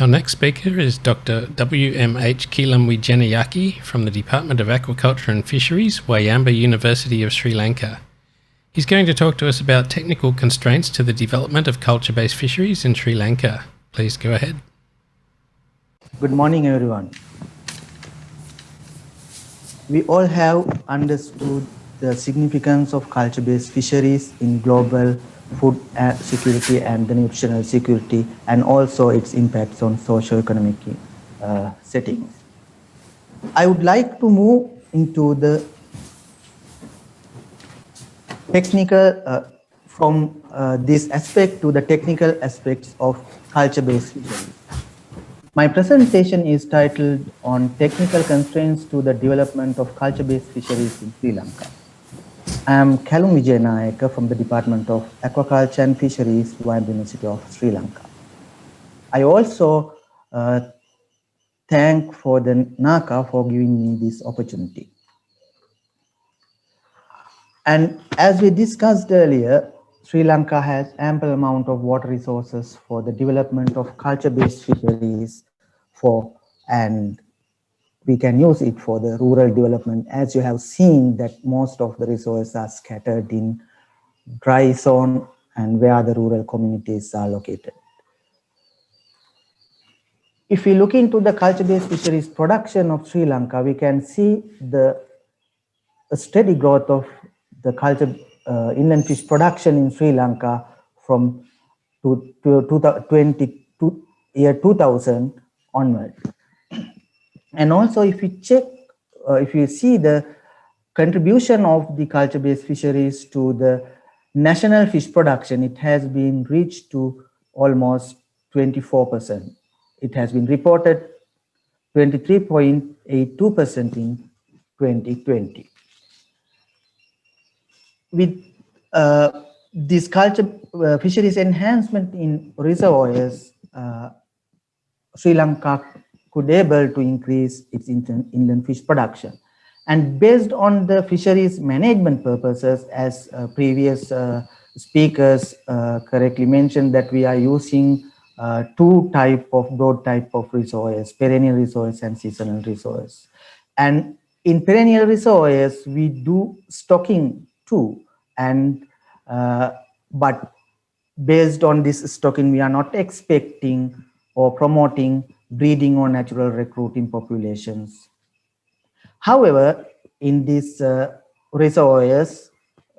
Our next speaker is Dr. W.M.H. Kelum Wijenayake from the Department of Aquaculture and Fisheries, Wayamba University of Sri Lanka. He's going to talk to us about technical constraints to the development of culture-based fisheries in Sri Lanka. Please go ahead. Good morning, everyone. We all have understood the significance of culture-based fisheries in global food security and the nutritional security, and also its impacts on socio-economic settings. I would like to move into the technical, from this aspect to the technical aspects of culture-based fisheries. My presentation is titled on technical constraints to the development of culture-based fisheries in Sri Lanka. I am Kelum Wijenayake from the Department of Aquaculture and Fisheries, Wayamba University of Sri Lanka. I also thank for the NACA for giving me this opportunity. And as we discussed earlier, Sri Lanka has ample amount of water resources for the development of culture-based fisheries and we can use it for the rural development, as you have seen that most of the resources are scattered in dry zone and where the rural communities are located. If we look into the culture-based fisheries production of Sri Lanka, we can see the steady growth of the culture inland fish production in Sri Lanka from year 2000 onward. And also, if you check, if you see the contribution of the culture-based fisheries to the national fish production, it has been reached to almost 24%. It has been reported 23.82% in 2020. With this culture fisheries enhancement in reservoirs, Sri Lanka could able to increase its inland fish production. And based on the fisheries management purposes, as previous speakers correctly mentioned, that we are using two broad type of reservoirs, perennial reservoirs and seasonal reservoirs. And in perennial reservoirs, we do stocking too. And but based on this stocking, we are not expecting or promoting breeding or natural recruiting populations. However, in these reservoirs,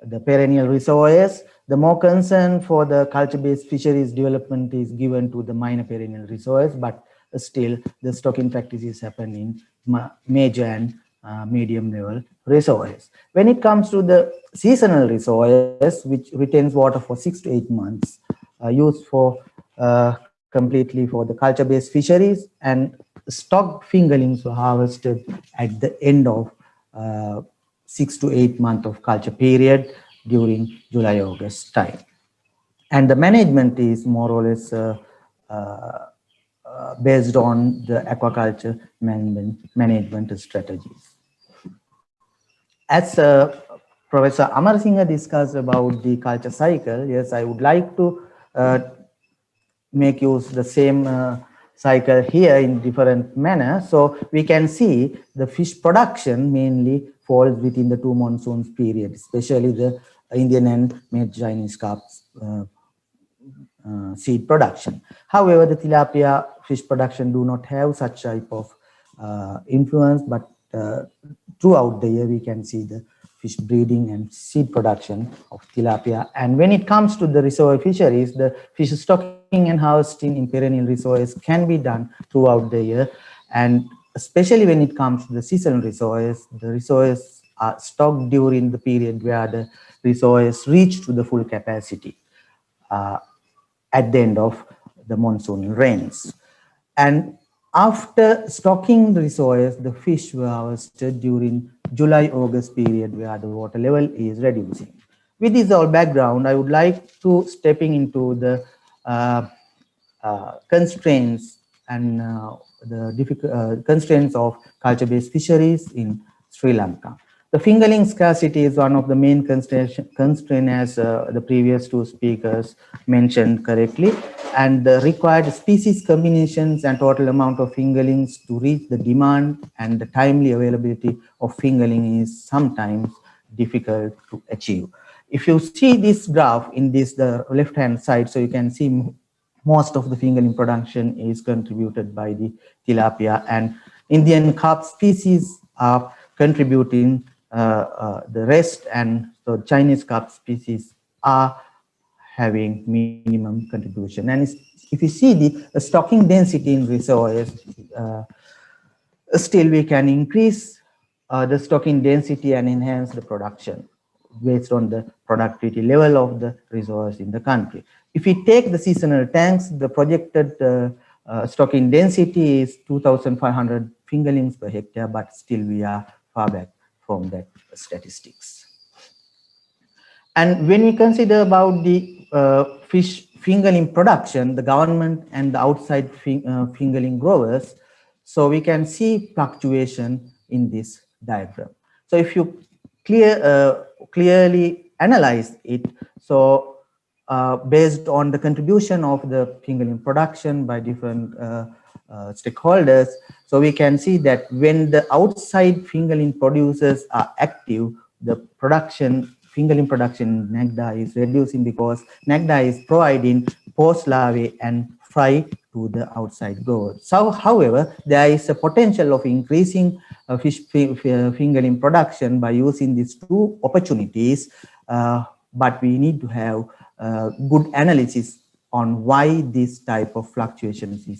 the perennial reservoirs, the more concern for the culture-based fisheries development is given to the minor perennial reservoirs, but still the stocking practices happen in major and medium level reservoirs. When it comes to the seasonal reservoirs, which retains water for 6 to 8 months, used for completely for the culture-based fisheries, and stocked fingerlings were harvested at the end of 6 to 8 month of culture period during July-August time. And the management is more or less based on the aquaculture management strategies. As Professor Amar Singh discussed about the culture cycle, yes, I would like to make use the same cycle here in different manner. So we can see the fish production mainly falls within the two monsoons period, especially the Indian and Chinese carp seed production. However, the tilapia fish production do not have such type of influence, but throughout the year we can see the fish breeding and seed production of tilapia. And when it comes to the reservoir fisheries, the fish stocking and harvesting in perennial reservoirs can be done throughout the year. And especially when it comes to the seasonal reservoirs, the reservoirs are stocked during the period where the reservoirs reach to the full capacity at the end of the monsoon rains. And after stocking the reservoirs, the fish were harvested during July-August period where the water level is reducing. With this all background, I would like to stepping into the constraints and the constraints of culture-based fisheries in Sri Lanka. The fingerling scarcity is one of the main constraints, as the previous two speakers mentioned correctly, and the required species combinations and total amount of fingerlings to reach the demand and the timely availability of fingerling is sometimes difficult to achieve. If you see this graph in the left-hand side, so you can see most of the fingerling production is contributed by the tilapia, and Indian carp species are contributing the rest, and the Chinese carp species are having minimum contribution. And if you see the stocking density in reservoirs, still we can increase the stocking density and enhance the production based on the productivity level of the reservoirs in the country. If we take the seasonal tanks, the projected stocking density is 2,500 fingerlings per hectare, but still we are far back from that statistics. And when we consider about the fish fingerling production, the government and the outside fingerling growers, so we can see fluctuation in this diagram. So if you clearly analyze it, so based on the contribution of the fingerling production by different stakeholders, so we can see that when the outside fingerling producers are active, the fingerling production in NAGDA is reducing because NAGDA is providing post larvae and fry to the outside growers. So, however, there is a potential of increasing fish fingerling production by using these two opportunities, but we need to have good analysis on why this type of fluctuations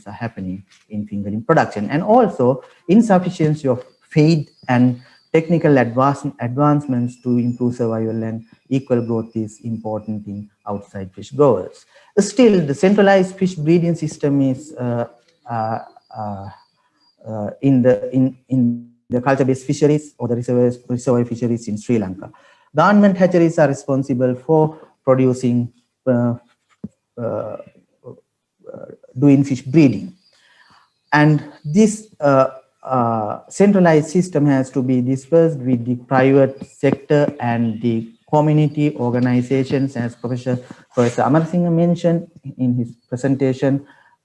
are happening in fingerling production, and also insufficiency of feed and technical advancements to improve survival and equal growth is important in outside fish growers. Still, the centralized fish breeding system is in the culture-based fisheries or the reservoir fisheries in Sri Lanka. Government hatcheries are responsible for producing doing fish breeding, and this centralized system has to be dispersed with the private sector and the community organizations, as Professor Amar Singh mentioned in his presentation,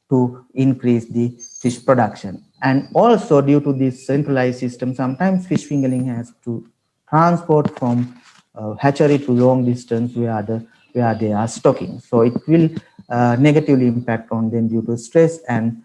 to increase the fish production. And also, due to this centralized system, sometimes fish fingerling has to transport from hatchery to long distance where they are stocking. So it will negatively impact on them due to stress, and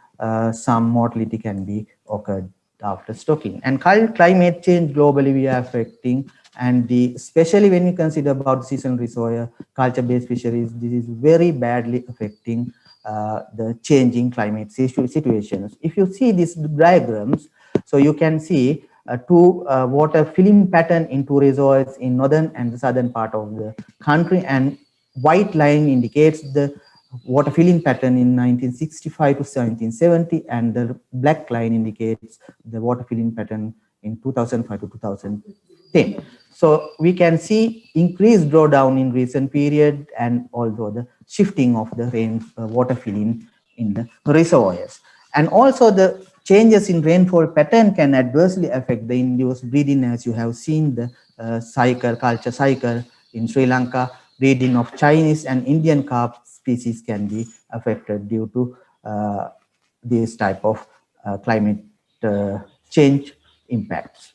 some mortality can be occurred after stocking. And climate change globally we are affecting, and especially when we consider about seasonal reservoir culture-based fisheries, this is very badly affecting the changing climate situations. If you see these diagrams, so you can see two water film pattern in two reservoirs in northern and the southern part of the country, and white line indicates the water filling pattern in 1965 to 1970, and the black line indicates the water filling pattern in 2005 to 2010. So we can see increased drawdown in recent period, and also the shifting of the water filling in the reservoirs. And also the changes in rainfall pattern can adversely affect the induced breeding, as you have seen the culture cycle in Sri Lanka. Breeding of Chinese and Indian carp species can be affected due to this type of climate change impacts.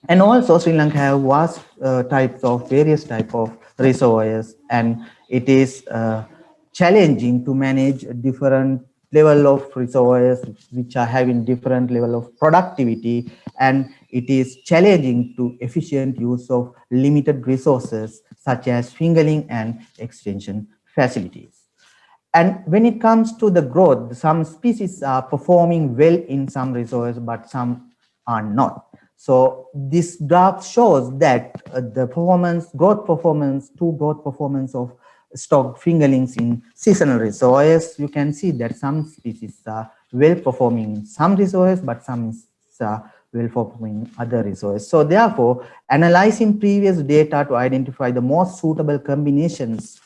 And also Sri Lanka have vast various types of reservoirs, and it is challenging to manage different level of reservoirs which are having different level of productivity, and it is challenging to efficient use of limited resources such as fingerling and extension facilities. And when it comes to the growth, some species are performing well in some reservoirs, but some are not. So this graph shows that the growth performance of stock fingerlings in seasonal reservoirs. You can see that some species are well performing in some reservoirs, but some are well performing in other reservoirs. So therefore, analyzing previous data to identify the most suitable combinations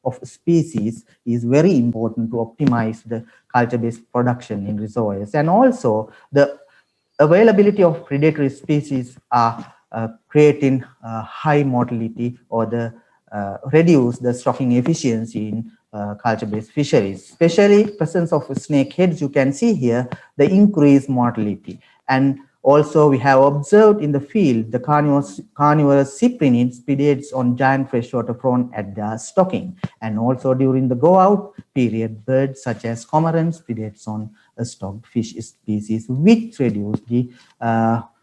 of species is very important to optimize the culture-based production in reservoirs. And also the availability of predatory species are creating high mortality or the reduce the stocking efficiency in culture-based fisheries. Especially presence of snakeheads, you can see here the increased mortality. And also we have observed in the field the carnivorous cyprinids predates on giant freshwater prawn at their stocking. And also during the go out period, birds such as cormorants predates on stocked fish species, which reduce the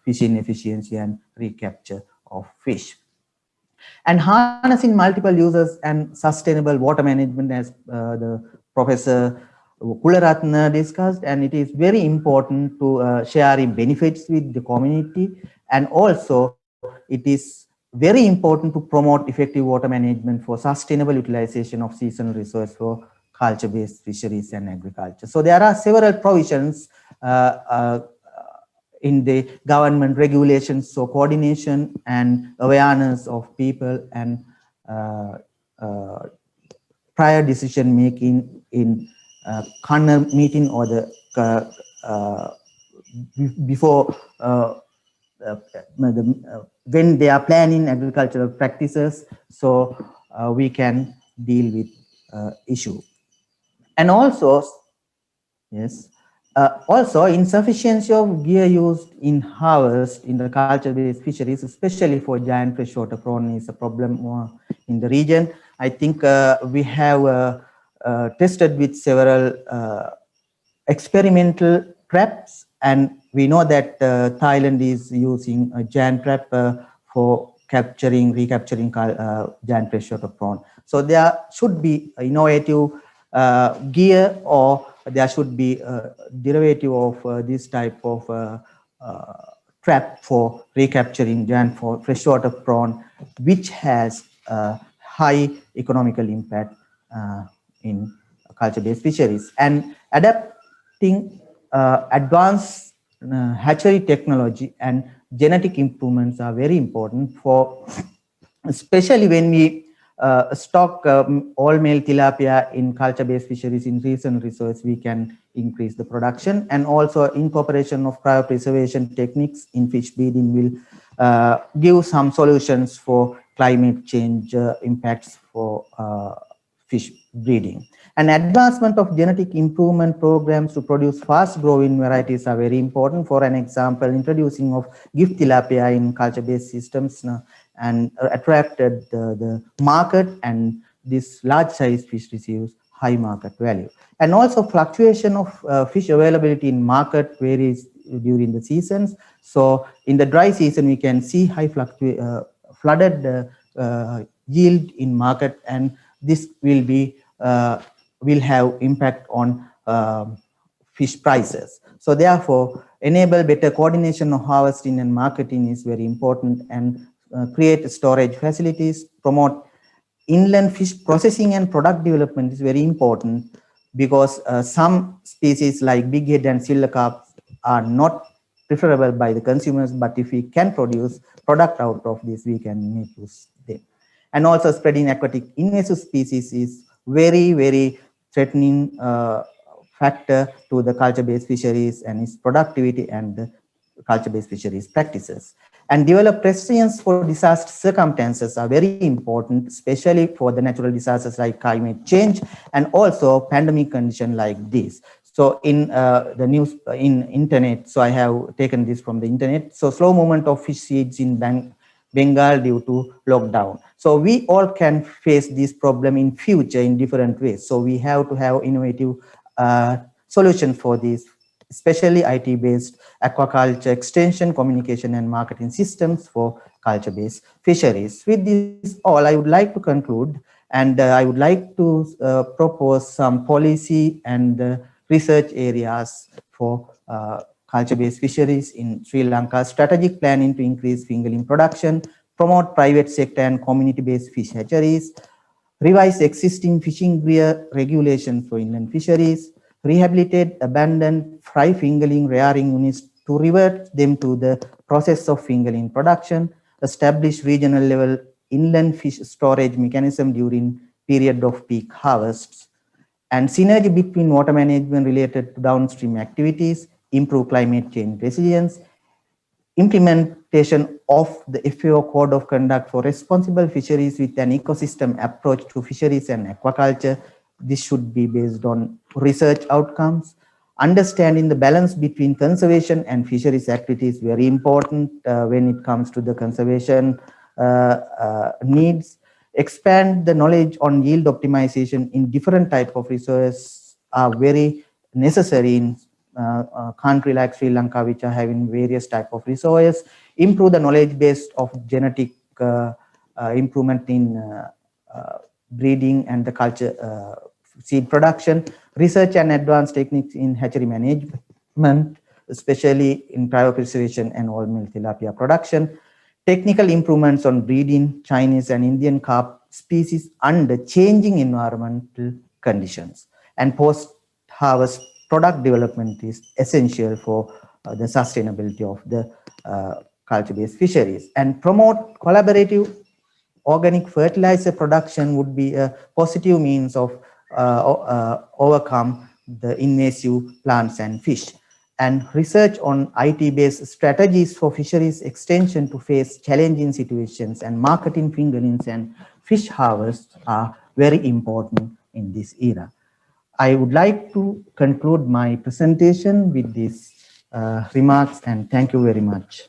fishing efficiency and recapture of fish. And harnessing multiple users and sustainable water management, as the Professor Kularatna discussed, and it is very important to share benefits with the community, and also it is very important to promote effective water management for sustainable utilization of seasonal resource for culture-based fisheries and agriculture. So there are several provisions in the government regulations, so coordination and awareness of people and prior decision making in corner meeting or the before when they are planning agricultural practices, so we can deal with issue. And also, yes, also insufficiency of gear used in harvest in the culture-based fisheries, especially for giant freshwater prawn, is a problem in the region. I think we have tested with several experimental traps, and we know that Thailand is using a giant trap for recapturing giant freshwater prawn. So there should be innovative gear, or there should be a derivative of this type of trap for recapturing giant freshwater prawn, which has high economical impact in culture-based fisheries. And adapting advanced hatchery technology and genetic improvements are very important for, especially when we stock all male tilapia in culture-based fisheries in recent resource, we can increase the production. And also incorporation of cryopreservation techniques in fish breeding will give some solutions for climate change impacts for fish breeding. And advancement of genetic improvement programs to produce fast-growing varieties are very important. For an example, introducing of gift tilapia in culture-based systems and attracted the market, and this large-size fish receives high market value. And also fluctuation of fish availability in market varies during the seasons. So in the dry season, we can see high flooded yield in market, and this will be will have impact on fish prices. So therefore, enable better coordination of harvesting and marketing is very important, and create storage facilities, promote inland fish processing and product development is very important, because some species like big head and silver carp are not preferable by the consumers, but if we can produce product out of this, we can make use them. And also spreading aquatic invasive species is very, very threatening factor to the culture-based fisheries and its productivity and the culture-based fisheries practices. And develop resilience for disaster circumstances are very important, especially for the natural disasters like climate change and also pandemic condition like this. So in the news in internet, so I have taken this from the internet. So slow movement of fish seeds in Bengal due to lockdown. So we all can face this problem in future in different ways. So we have to have innovative solution for this, especially IT-based aquaculture extension, communication and marketing systems for culture-based fisheries. With this all, I would like to conclude, and I would like to propose some policy and research areas for culture-based fisheries in Sri Lanka. Strategic planning to increase fingerling production, promote private sector and community-based fish hatcheries, revise existing fishing gear regulations for inland fisheries, rehabilitate abandoned fry fingerling rearing units to revert them to the process of fingerling production, establish regional level inland fish storage mechanism during period of peak harvests, and synergy between water management related to downstream activities, improve climate change resilience, implementation of the FAO Code of Conduct for Responsible Fisheries with an ecosystem approach to fisheries and aquaculture. This should be based on research outcomes. Understanding the balance between conservation and fisheries activities is very important when it comes to the conservation needs. Expand the knowledge on yield optimization in different types of resources are very necessary in country like Sri Lanka, which are having various type of resources. Improve the knowledge base of genetic improvement in breeding and the culture seed production, research and advanced techniques in hatchery management, especially in cryopreservation and oil milk tilapia production, technical improvements on breeding Chinese and Indian carp species under changing environmental conditions, and post-harvest product development is essential for the sustainability of the culture-based fisheries, and promote collaborative organic fertilizer production would be a positive means of overcome the invasive plants and fish. And research on IT-based strategies for fisheries extension to face challenging situations and marketing fingerlings and fish harvests are very important in this era. I would like to conclude my presentation with these remarks, and thank you very much.